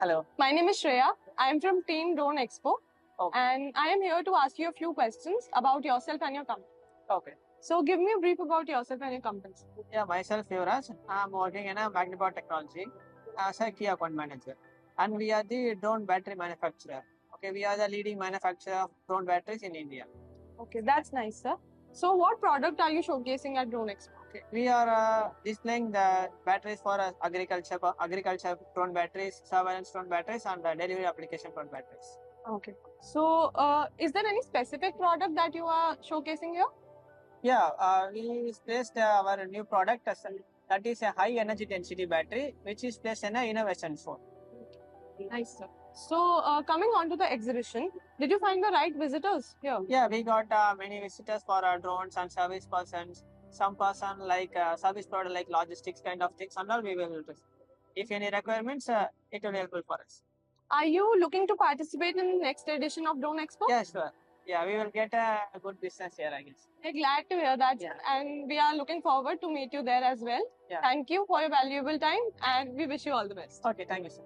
Hello. My name is Shreya. I am from Team Drone Expo. Okay. And I am here to ask you a few questions about yourself and your company. Okay. So give me a brief about yourself and your company. Yeah, myself, Yuvraj. I'm working in a Magnipower Technology as a key account manager. And we are the drone battery manufacturer. Okay, we are the leading manufacturer of drone batteries in India. Okay, that's nice, sir. So what product are you showcasing at Drone Expo? Okay. We are displaying the batteries for agriculture drone batteries, surveillance drone batteries, and delivery application drone batteries. Okay. So is there any specific product that you are showcasing here? Yeah, we placed our new product that is a high energy density battery, which is placed in a innovation phone. Nice, sir. So coming on to the exhibition, did you find the right visitors here? Yeah, we got many visitors for our drones and service persons. Some person like service product like logistics kind of things and all we will. If any requirements, it will helpful for us. Are you looking to participate in the next edition of Drone Expo? Yeah, sure. Yeah, we will get a good business here, I guess. We're glad to hear that, Yeah. and we are looking forward to meet you there as well. Yeah. Thank you for your valuable time, and we wish you all the best. Okay, thank you, sir.